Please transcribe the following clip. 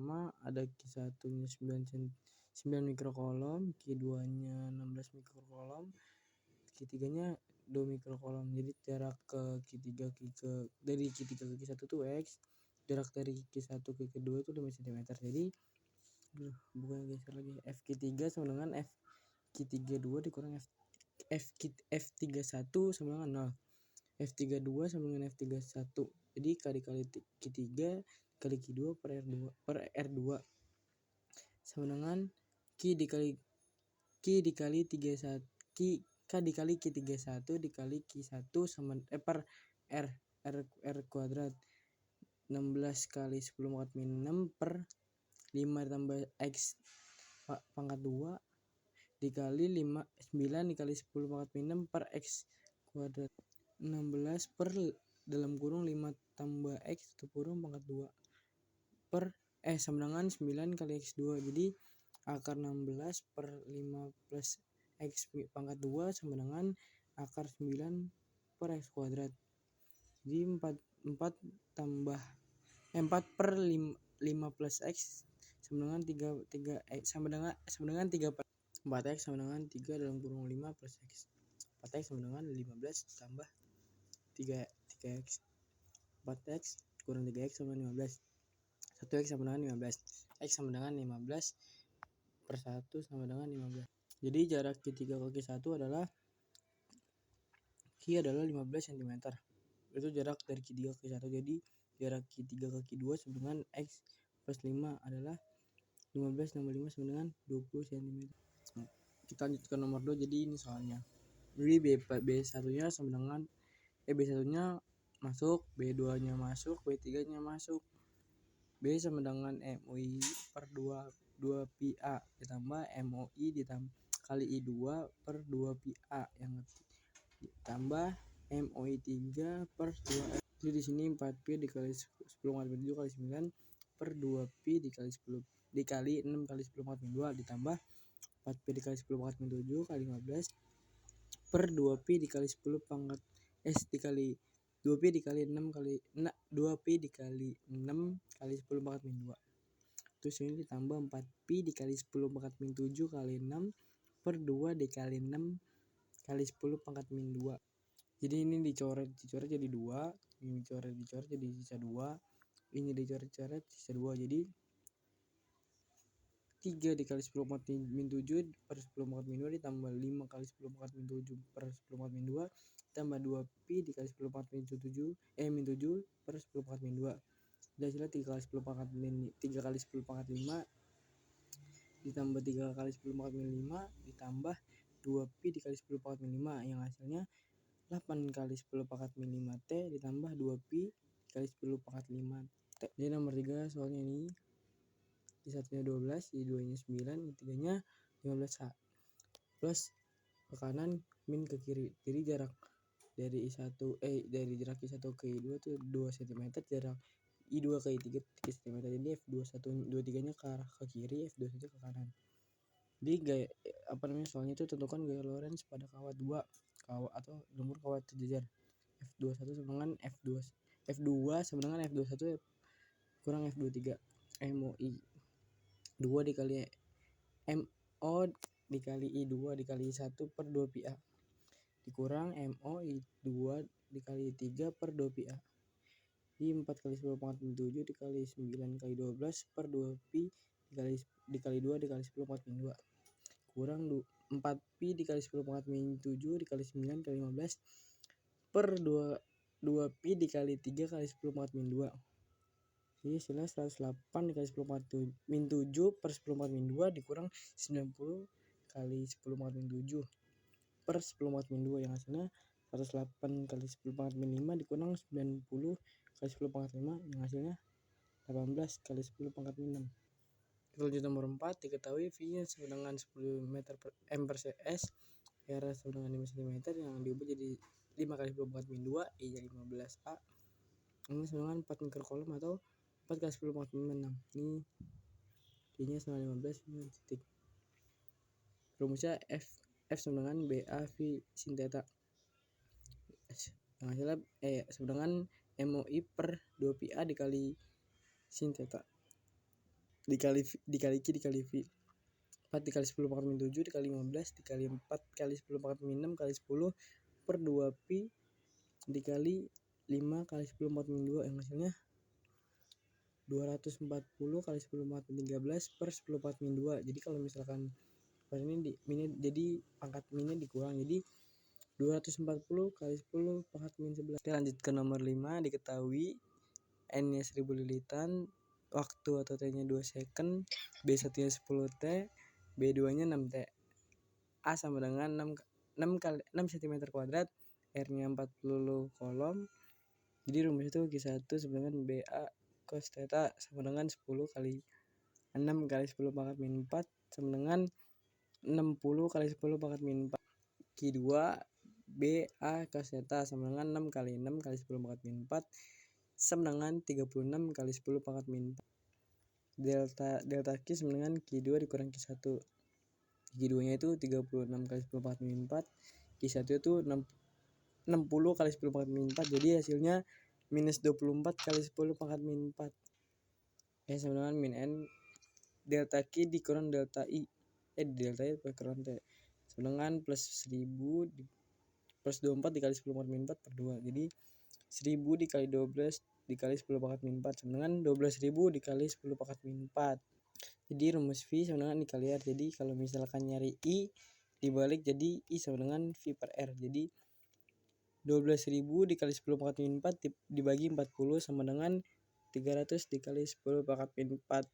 pertama ada Q1-nya 9 mikrokolom, Q2-nya 16 mikrokolom, Q3-nya 2 mikrokolom. Jadi jarak ke Q3 dari Q3 ke Q1 tuh X, jarak dari Q1 ke Q2 itu 5 cm. Jadi bukan geser lagi, FQ3 sama dengan FQ32 dikurang F31 sama dengan 0. F32 sama dengan F31. Jadi kali Q3 kali Q2 per R2 sama dengan Q dikali 31 K dikali Q31 dikali Q1 sama per R kuadrat. 16 kali 10 pangkat min 6 per 5 tambah X pangkat 2 dikali 9 dikali 10 pangkat min 6 per X kuadrat. 16 per dalam kurung 5 tambah X tutup kurung pangkat 2 per sama dengan 9 kali X2. Jadi akar 16 per 5 plus X pangkat 2 sama dengan akar 9 per X kuadrat. Jadi 4 per 5 plus X sama dengan 3 sama dengan 3 per 4X sama dengan 3 dalam kurung 5 plus X. 4X sama dengan 15 tambah 3X. 4X kurang 3X sama 15. 1X sama dengan 15. X sama dengan 15 per 1 sama dengan 15. Jadi jarak Q3 ke Q1 adalah Q adalah 15 cm. Itu jarak dari Q3 ke Q1. Jadi jarak Q3 ke Q2 sama dengan X plus 5 adalah 15 tambah 5 sama dengan 20 cm. Kita lanjut ke nomor 2. Jadi ini soalnya. Jadi B1-nya sama dengan B1-nya masuk, B2-nya masuk, B3-nya masuk. B sama dengan MOI per 2 pi A ditambah MOI kali I2 per 2 pi A yang ditambah MOI 3 per 2 F. Jadi di sini 4 pi dikali 10 kali 7 kali 9 per 2 pi dikali 10 dikali 6 kali 10 kali 2 ditambah 4 pi dikali 10 kali 7 kali 15 per 2 pi dikali 10 pangkat dikali 2 pi dikali 6 kali 2 pi dikali 6 kali 10 pangkat min 2. Terus ini ditambah 4 pi dikali 10 pangkat min 7 kali 6 per 2 dikali 6 kali 10 pangkat min 2. Jadi ini dicoret jadi 2, ini dicoret jadi sisa 2, ini dicoret sisa 2. Jadi 3 dikali 10 pangkat min 7 per 10 pangkat min 2 ditambah 5 kali 10 pangkat min 7 per 10 pangkat min 2 ditambah 2 pi dikali 10 pangkat min 7 per 10 pangkat min 2. Jadi hasilnya 3 kali 10 pangkat min 3 kali 10 pangkat 5 ditambah 3 kali 10 pangkat min 5 ditambah 2 pi dikali 10 pangkat min 5 yang hasilnya 8 kali 10 pangkat min 5 T ditambah 2 pi dikali 10 pangkat 5 T. Jadi nomor 3 soalnya ini di satunya 12, di 2 nya 9, di 3 nya 15 H. Plus ke kanan min ke kiri. Jadi jarak dari dari jarak I1 ke I2 itu 2 cm, jarak I2 ke I3 3 cm. Jadi F21 23 nya ke arah ke kiri, F21 ke kanan. Jadi gaya soalnya itu tentukan gaya Lorentz pada kawat 2 atau lumpur kawat sejajar. F21 sama dengan F2 sama dengan F21 kurang F23 MOI 2 dikali MO dikali I2 dikali I1 per 2 pi A dikurang MO I2 dikali I3 per 2 pi A. Jadi 4 kali 10 pangkat min 7 dikali 9 kali 12 per 2 pi dikali 2 dikali 10 pangkat min 2 kurang 4 pi dikali 10 pangkat min 7 dikali 9 kali 15 per 2 pi dikali 3 kali 10 pangkat min 2. Jadi hasilnya 108 dikali 10 pangkat min 7 per 10 pangkat min 2 dikurang 90 kali 10 pangkat min 7 per 10 pangkat min 2 yang hasilnya 108 kali 10 pangkat min 5 dikurang 90 kali 10 pangkat 5 yang hasilnya 18 kali 10 pangkat min 6. Kita lanjut nomor 4. Diketahui V-nya sama dengan 10 meter per M per CS, R sama dengan 5 cm yang diubah jadi 5 kali 10 pangkat min 2 I jadi 15 A. Ini sama dengan 4 mikrokolom atau 4 kali 10 pangkat min 6. Ini D-nya sama 15 ini titik. Rumusnya F sama dengan BA V sin theta. Yang hasilnya sama dengan MOI per 2 pi A dikali sin theta. dikali Q dikali V. 4 dikali 10 pangkat min 7 dikali 15 dikali 4 kali 10 pangkat min 6 kali 10 per 2pi dikali 5 kali 10 pangkat min 2 yang hasilnya 240 kali 10 pangkat min 13 per 10 pangkat min 2. Jadi kalau misalkan ini jadi pangkat minnya dikurang, jadi 240 kali 10 pangkat min 11. Kita lanjut ke nomor 5. Diketahui N-nya 1000 lilitan, waktu atau T-nya 2 second, B1-nya 10T, B2-nya 6T. A sama dengan 6 cm kuadrat, R-nya 40 kolom. Jadi rumus itu Q1 sama dengan BA cos theta sama dengan 10 kali 6 kali 10 pangkat min 4 sama dengan 60 kali 10 pangkat min 4. Q2 BA cos theta sama dengan 6 kali 6 kali 10 pangkat min 4 sama dengan 36 kali 10 pangkat min 4. Delta Q sama dengan Q2 dikurang Q1. Q2 nya itu 36 kali 10 pangkat min 4, Q1 itu 60 kali 10 pangkat min 4, jadi hasilnya minus 24 kali 10 pangkat min 4. Sama dengan min N delta Q dikurang delta I, delta I dikurang T sama dengan plus 1000 plus 24 dikali 10 pangkat min 4 per 2. Jadi 1000 dikali 12 dikali 10 pangkat min 4 sama dengan 12.000 dikali 10 pangkat min 4. Jadi rumus V sama dengan I kali R. Jadi kalau misalkan nyari I dibalik jadi I sama dengan V per R. Jadi 12.000 dikali 10 pangkat min 4 dibagi 40 sama dengan 300 dikali 10 pangkat min 4.